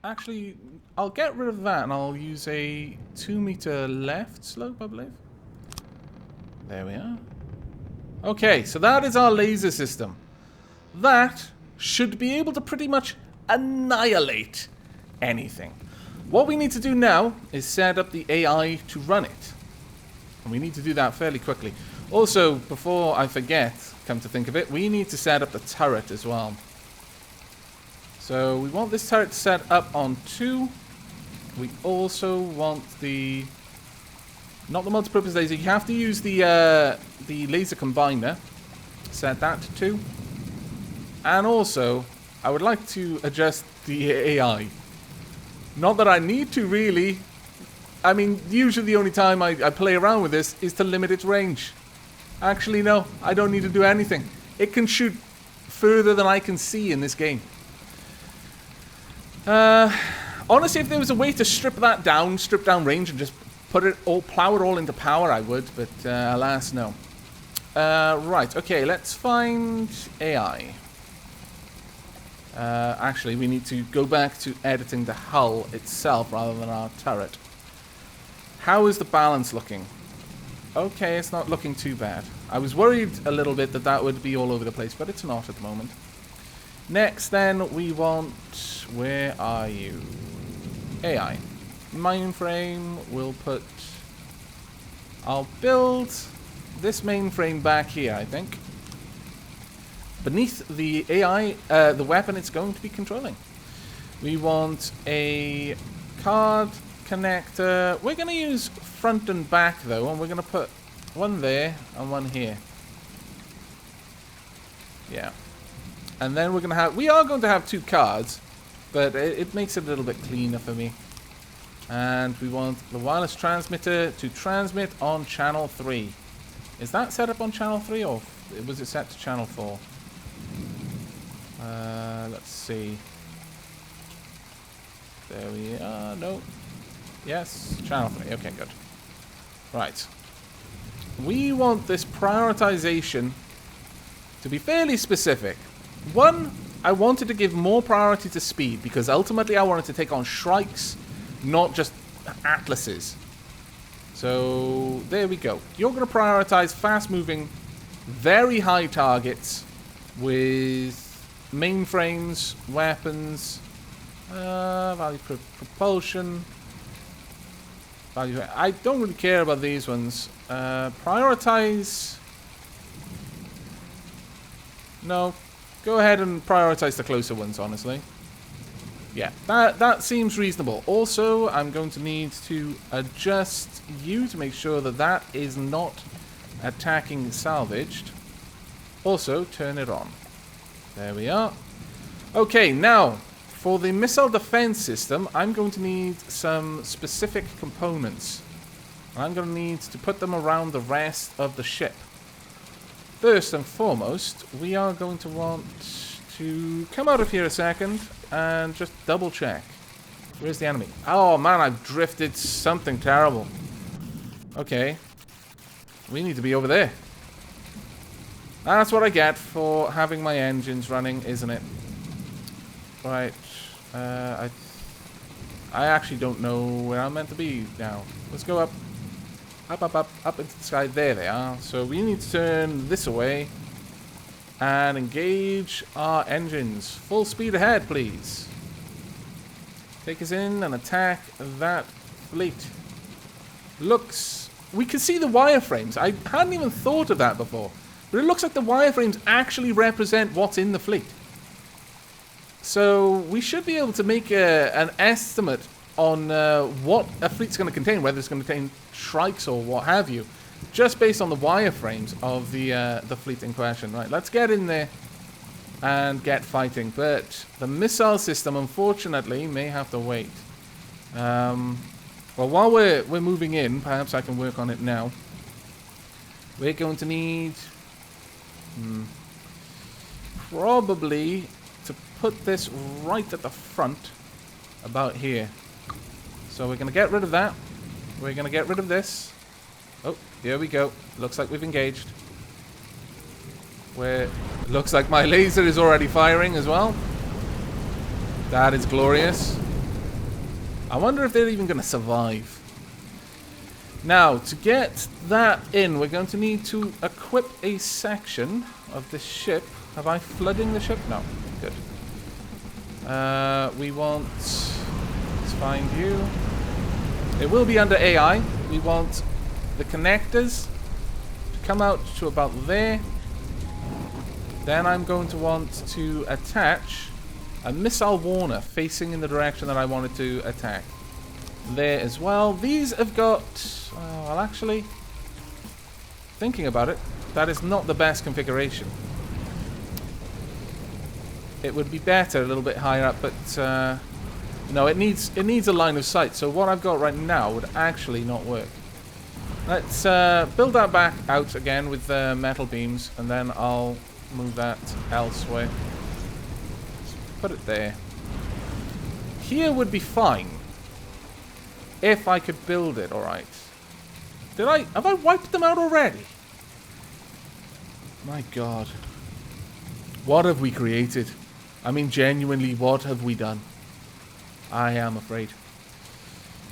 Actually, I'll get rid of that and I'll use a 2-meter left slope, I believe. There we are. Okay, so that is our laser system. That should be able to pretty much annihilate anything. What we need to do now is set up the AI to run it. And we need to do that fairly quickly. Also, before I forget, come to think of it, we need to set up the turret as well. So we want this turret set up on 2. We also want the... not the multi-purpose laser. You have to use the laser combiner. Set that to 2. And also, I would like to adjust the AI. Not that I need to, really. I mean, usually the only time I play around with this is to limit its range. Actually, no. I don't need to do anything. It can shoot further than I can see in this game. Honestly, if there was a way to strip down range and just plow it all into power, I would, but alas, no. Right, okay, let's find AI. Actually, we need to go back to editing the hull itself rather than our turret. How is the balance looking? Okay, it's not looking too bad. I was worried a little bit that that would be all over the place, but it's not at the moment. Next, then, we want... where are you? AI. Mainframe, we'll put... I'll build this mainframe back here, I think. Beneath the AI, the weapon it's going to be controlling. We want a card connector. We're going to use front and back, though, and we're going to put one there and one here. Yeah. And then we're going to have... we are going to have 2 cards, but it makes it a little bit cleaner for me. And we want the wireless transmitter to transmit on channel 3. Is that set up on channel 3 or was it set to channel 4? Let's see. There we are. No. Yes, channel 3. Okay, good. Right. We want this prioritization to be fairly specific. One, I wanted to give more priority to speed because ultimately I wanted to take on Shrikes, not just Atlases. So there we go. You're going to prioritize fast-moving, very high targets with mainframes, weapons, value propulsion. Value. I don't really care about these ones. Prioritize. No. Go ahead and prioritize the closer ones, honestly. Yeah, that seems reasonable. Also, I'm going to need to adjust you to make sure that that is not attacking salvaged. Also, turn it on. There we are. Okay, now, for the missile defense system, I'm going to need some specific components. I'm going to need to put them around the rest of the ship. First and foremost, we are going to want to come out of here a second and just double check. Where's the enemy? Oh man, I've drifted something terrible. Okay. We need to be over there. That's what I get for having my engines running, isn't it? Right. I actually don't know where I'm meant to be now. Let's go up. Up into the sky. There they are. So we need to turn this away and engage our engines. Full speed ahead, please. Take us in and attack that fleet. Looks... we can see the wireframes. I hadn't even thought of that before. But it looks like the wireframes actually represent what's in the fleet. So we should be able to make an estimate on what a fleet's going to contain, whether it's going to contain Shrikes or what have you, just based on the wireframes of the fleet in question. Right, let's get in there and get fighting. But the missile system, unfortunately, may have to wait. Well, while we're moving in, perhaps I can work on it now. We're going to need probably to put this right at the front, about here. So we're going to get rid of that. We're going to get rid of this. Oh, here we go. Looks like we've engaged. Looks like my laser is already firing as well. That is glorious. I wonder if they're even going to survive. Now, to get that in, we're going to need to equip a section of this ship. Have I flooding the ship? No. Good. We want... Let's find you. It will be under AI. We want the connectors to come out to about there. Then I'm going to want to attach a missile warner facing in the direction that I wanted to attack. There as well. These have got... well, actually, thinking about it, that is not the best configuration. It would be better a little bit higher up, but no, it needs a line of sight. So what I've got right now would actually not work. Let's build that back out again with the metal beams, and then I'll move that elsewhere. Let's put it there. Here would be fine if I could build it. All right. Have I wiped them out already? My God. What have we created? I mean, genuinely, what have we done? I am afraid.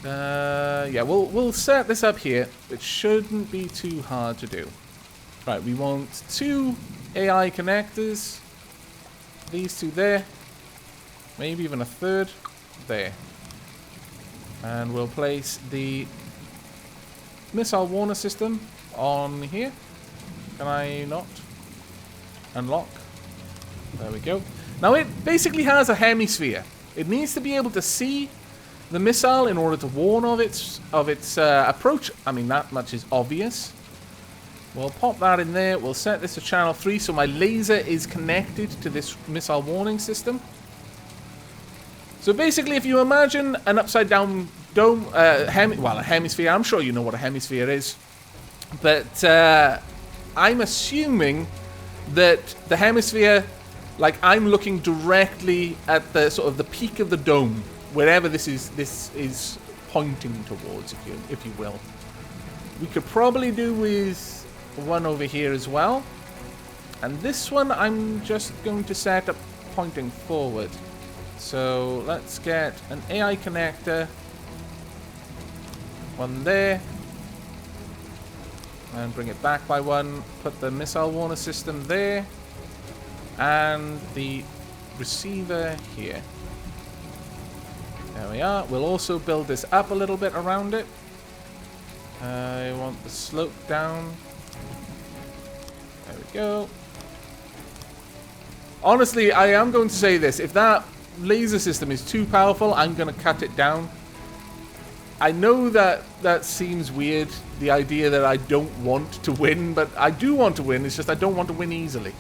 Yeah, we'll set this up here. It shouldn't be too hard to do. Right, we want 2 AI connectors. These 2 there. Maybe even a 3rd there. And we'll place the missile warner system on here. Can I not? Unlock. There we go. Now it basically has a hemisphere. It needs to be able to see the missile in order to warn of its approach. I mean, that much is obvious. We'll pop that in there. We'll set this to channel 3 so my laser is connected to this missile warning system. So basically, if you imagine an upside down dome, a hemisphere. I'm sure you know what a hemisphere is. But I'm assuming that the hemisphere, like I'm looking directly at the sort of the peak of the dome, wherever this is pointing towards, if you will. We could probably do with one over here as well. And this one I'm just going to set up pointing forward. So let's get an AI connector. One there. And bring it back by 1. Put the missile warner system there. And the receiver here. There we are. We'll also build this up a little bit around it. I want the slope down. There we go. Honestly, I am going to say this. If that laser system is too powerful, I'm going to cut it down. I know that seems weird, the idea that I don't want to win, but I do want to win. It's just I don't want to win easily.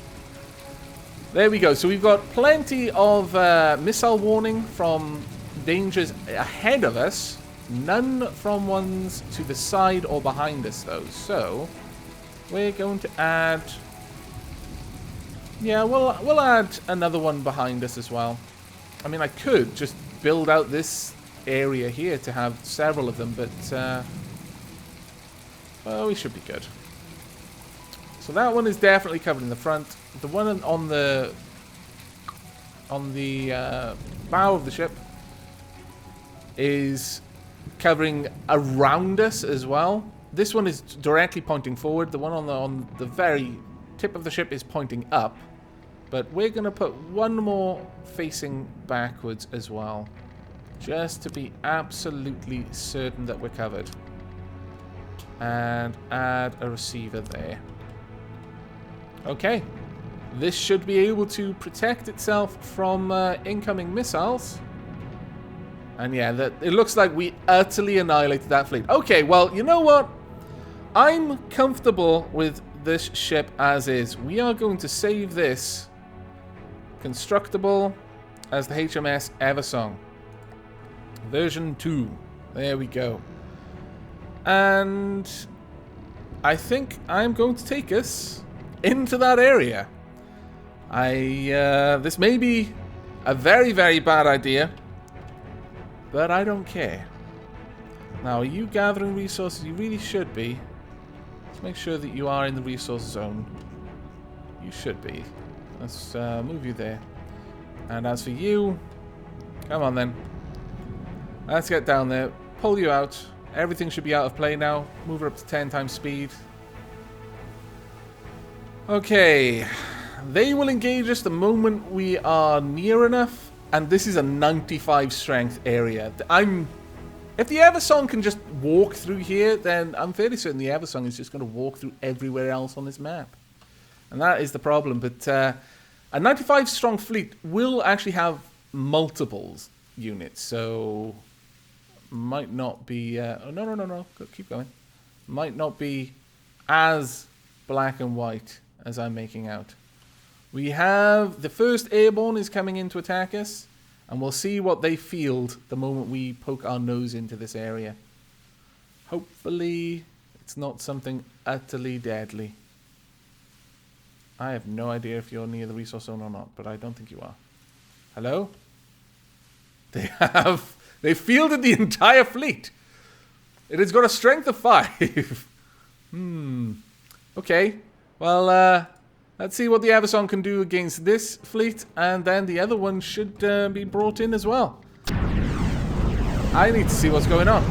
There we go. So we've got plenty of missile warning from dangers ahead of us. None from ones to the side or behind us, though. So we're going to add... yeah, we'll add another one behind us as well. I mean, I could just build out this area here to have several of them, but well, we should be good. So that one is definitely covered in the front. The one on the bow of the ship is covering around us as well. This one is directly pointing forward. The one on the very tip of the ship is pointing up. But we're going to put one more facing backwards as well, just to be absolutely certain that we're covered. And add a receiver there. Okay. This should be able to protect itself from incoming missiles. And yeah, it looks like we utterly annihilated that fleet. Okay, well, you know what? I'm comfortable with this ship as is. We are going to save this constructable as the HMS Eversong. Version 2. There we go. And I think I'm going to take us into that area. This may be a very, very bad idea, but I don't care. Now, are you gathering resources? You really should be. Let's make sure that you are in the resource zone. You should be. Let's move you there. And as for you, come on then. Let's get down there. Pull you out. Everything should be out of play now. Move her up to 10 times speed. Okay. They will engage us the moment we are near enough. And this is a 95 strength area. If the Eversong can just walk through here, then I'm fairly certain the Eversong is just going to walk through everywhere else on this map. And that is the problem. But a 95 strong fleet will actually have multiples units. So might not be... oh, no. Keep going. Might not be as black and white as I'm making out. We have the first airborne is coming in to attack us. And we'll see what they field the moment we poke our nose into this area. Hopefully, it's not something utterly deadly. I have no idea if you're near the resource zone or not, but I don't think you are. Hello? They fielded the entire fleet. It has got a strength of 5. Okay. Well, let's see what the Eversong can do against this fleet, and then the other one should be brought in as well. I need to see what's going on.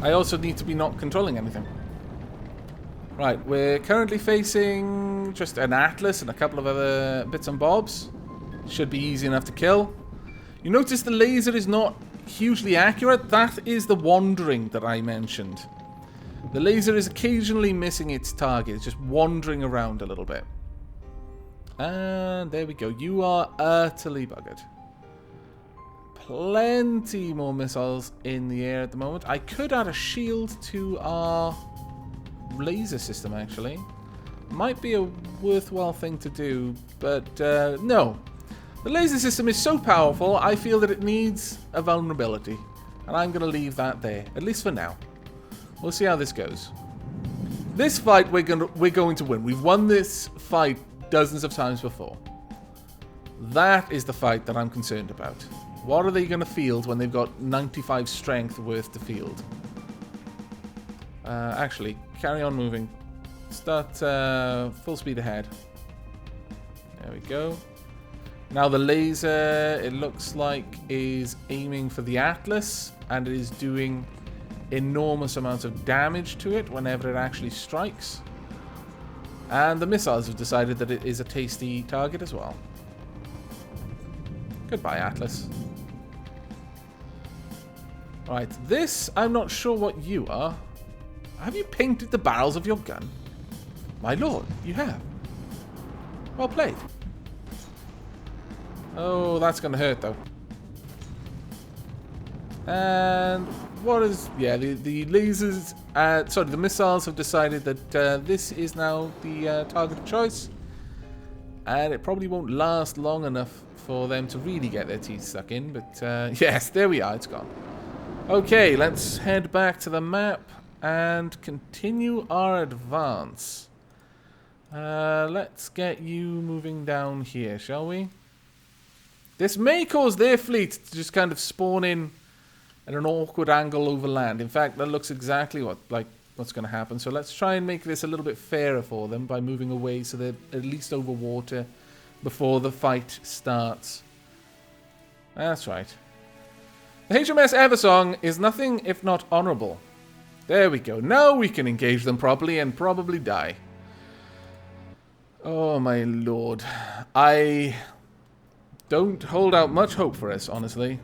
I also need to be not controlling anything. Right, we're currently facing just an Atlas and a couple of other bits and bobs. Should be easy enough to kill. You notice the laser is not hugely accurate. That is the wandering that I mentioned. The laser is occasionally missing its target. It's just wandering around a little bit. And there we go. You are utterly buggered. Plenty more missiles in the air at the moment. I could add a shield to our laser system, actually. Might be a worthwhile thing to do, but no. The laser system is so powerful, I feel that it needs a vulnerability. And I'm going to leave that there, at least for now. We'll see how this goes. This fight we're going to win. We've won this fight dozens of times before. That is the fight that I'm concerned about. What are they going to field when they've got 95 strength worth to field? Actually, carry on moving. Start full speed ahead. There we go. Now the laser, it looks like, is aiming for the Atlas, and it is doing enormous amounts of damage to it whenever it actually strikes. And the missiles have decided that it is a tasty target as well. Goodbye, Atlas. Right, this, I'm not sure what you are. Have you painted the barrels of your gun? My lord, you have. Well played. Oh, that's going to hurt, though. And what is... Yeah, the lasers... sorry, the missiles have decided that this is now the target of choice. And it probably won't last long enough for them to really get their teeth stuck in. But yes, there we are. It's gone. Okay, let's head back to the map and continue our advance. Let's get you moving down here, shall we? This may cause their fleet to just kind of spawn in at an awkward angle over land. In fact, that looks exactly what's going to happen. So let's try and make this a little bit fairer for them by moving away so they're at least over water before the fight starts. That's right. The HMS Eversong is nothing if not honourable. There we go. Now we can engage them properly and probably die. Oh my lord. I don't hold out much hope for us, honestly.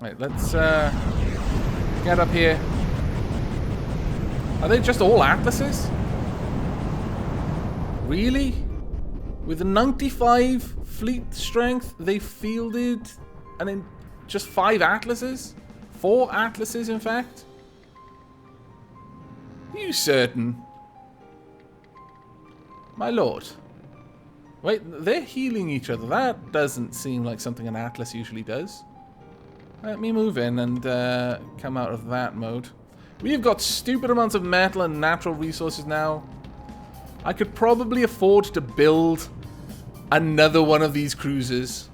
Right, let's get up here. Are they just all Atlases? Really? With a 95 fleet strength, they fielded and in just 5 Atlases? 4 Atlases, in fact? Are you certain? My lord. Wait, they're healing each other. That doesn't seem like something an Atlas usually does. Let me move in and come out of that mode. We've got stupid amounts of metal and natural resources now. I could probably afford to build another one of these cruisers.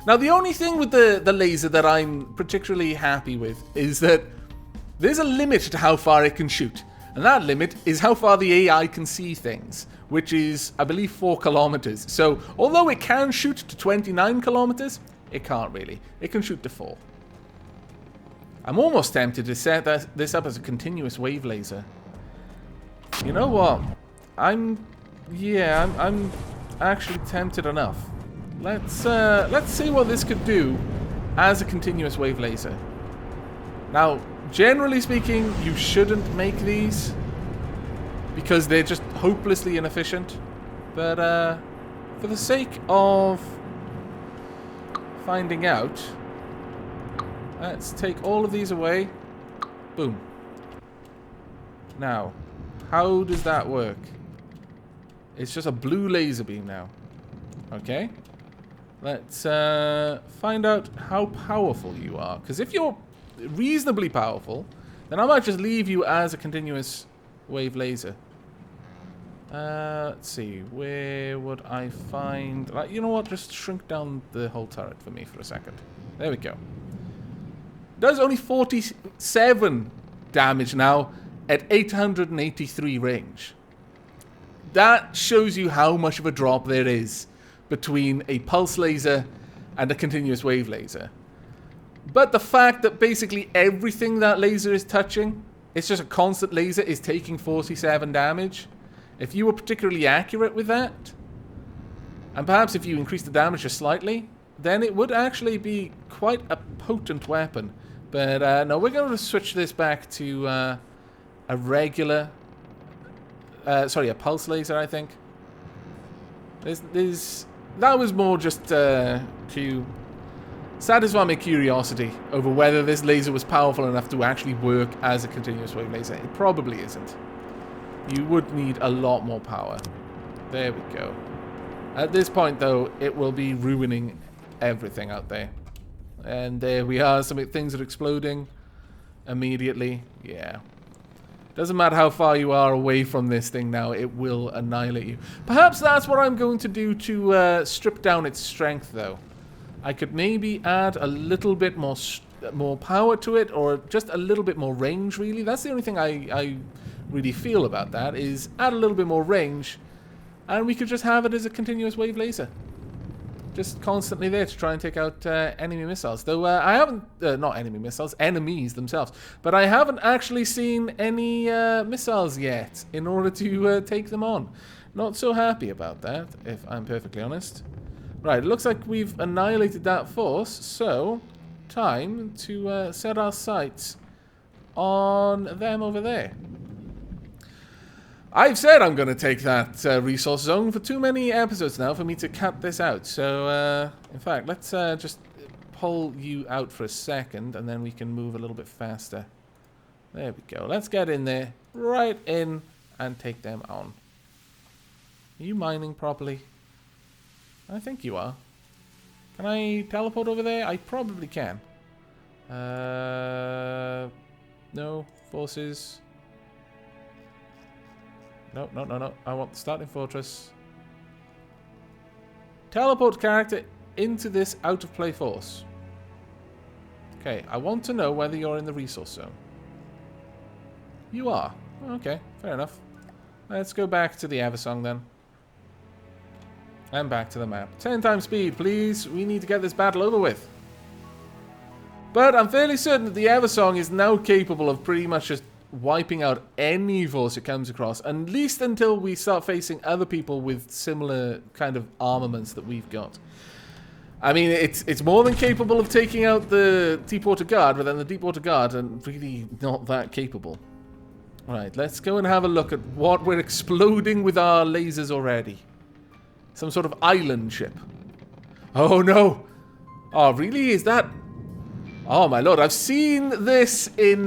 Now, the only thing with the laser that I'm particularly happy with is that there's a limit to how far it can shoot. And that limit is how far the AI can see things, which is, I believe, 4 kilometers. So, although it can shoot to 29 kilometers, It can't really. It can shoot to 4. I'm almost tempted to set this up as a continuous wave laser. You know what? I'm actually tempted enough. Let's see what this could do as a continuous wave laser. Now, generally speaking, you shouldn't make these because they're just hopelessly inefficient. But for the sake of finding out, let's take all of these away. Boom. Now, how does that work? It's just a blue laser beam now. Okay. Let's find out how powerful you are. Because if you're reasonably powerful, then I might just leave you as a continuous wave laser. Let's see. Where would I find... you know what? Just shrink down the whole turret for me for a second. There we go. Does only 47 damage now at 883 range. That shows you how much of a drop there is between a pulse laser and a continuous wave laser. But the fact that basically everything that laser is touching, it's just a constant laser, is taking 47 damage. If you were particularly accurate with that, and perhaps if you increase the damage just slightly, then it would actually be quite a potent weapon. But no, we're going to switch this back to a regular... sorry, a pulse laser, I think. That was more just to satisfy my curiosity over whether this laser was powerful enough to actually work as a continuous wave laser. It probably isn't. You would need a lot more power. There we go. At this point, though, it will be ruining everything out there. And there we are. Some things are exploding immediately. Yeah. Doesn't matter how far you are away from this thing now, it will annihilate you. Perhaps that's what I'm going to do to strip down its strength, though. I could maybe add a little bit more power to it, or just a little bit more range, really. That's the only thing I really feel about that, is add a little bit more range, and we could just have it as a continuous wave laser. Just constantly there to try and take out enemy missiles. Though I haven't... not enemy missiles, enemies themselves. But I haven't actually seen any missiles yet in order to take them on. Not so happy about that, if I'm perfectly honest. Right, it looks like we've annihilated that force, so time to set our sights on them over there. I've said I'm going to take that resource zone for too many episodes now for me to cut this out. So, in fact, let's just pull you out for a second, and then we can move a little bit faster. There we go. Let's get in there, right in, and take them on. Are you mining properly? I think you are. Can I teleport over there? I probably can. No. Forces. No. I want the starting fortress. Teleport character into this out of play force. Okay, I want to know whether you're in the resource zone. You are. Okay, fair enough. Let's go back to the Aavak then. And back to the map. 10 times speed, please. We need to get this battle over with. But I'm fairly certain that the Aavak is now capable of pretty much just wiping out any force it comes across, at least until we start facing other people with similar kind of armaments that we've got. I mean, it's more than capable of taking out the Deepwater Guard, but then the Deepwater Guard are really not that capable. Right, let's go and have a look at what we're exploding with our lasers already. Some sort of island ship. Oh no! Oh, really? Is that... Oh my lord, I've seen this in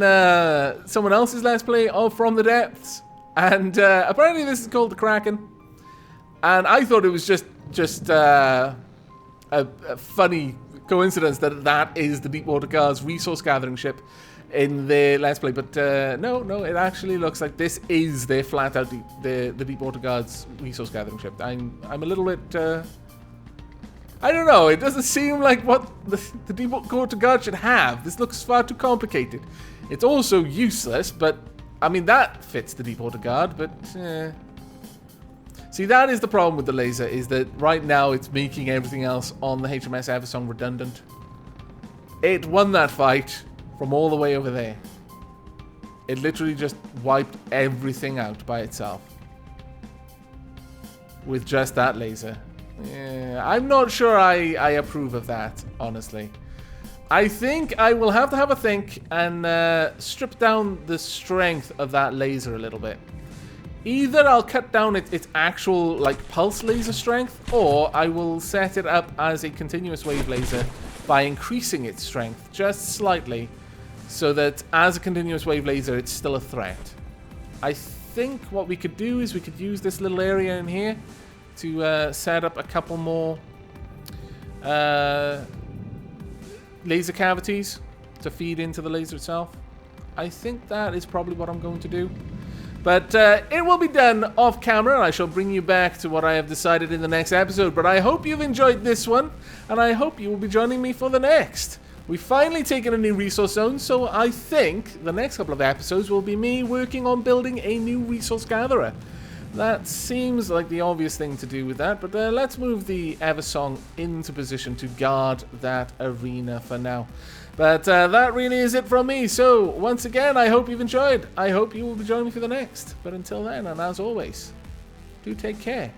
someone else's Let's Play of From the Depths. And apparently this is called the Kraken. And I thought it was just a funny coincidence that that is the Deepwater Guard's resource gathering ship in their Let's Play. But no, it actually looks like this is their flat out the Deepwater Guard's resource gathering ship. I'm a little bit... I don't know, it doesn't seem like what the Deepwater Guard should have. This looks far too complicated. It's also useless, but, I mean, that fits the Deepwater Guard, but, See, that is the problem with the laser, is that right now it's making everything else on the HMS Eversong redundant. It won that fight from all the way over there. It literally just wiped everything out by itself. With just that laser. Yeah, I'm not sure I approve of that, honestly. I think I will have to have a think and strip down the strength of that laser a little bit. Either I'll cut down its actual, like, pulse laser strength, or I will set it up as a continuous wave laser by increasing its strength just slightly, so that as a continuous wave laser, it's still a threat. I think what we could do is we could use this little area in here to set up a couple more laser cavities to feed into the laser itself. I think that is probably what I'm going to do. But it will be done off camera, and I shall bring you back to what I have decided in the next episode. But I hope you've enjoyed this one, and I hope you will be joining me for the next. We've finally taken a new resource zone, so I think the next couple of episodes will be me working on building a new resource gatherer. That seems like the obvious thing to do with that, but let's move the Eversong into position to guard that arena for now. But that really is it from me. So, once again, I hope you've enjoyed. I hope you will be joining me for the next. But until then, and as always, do take care.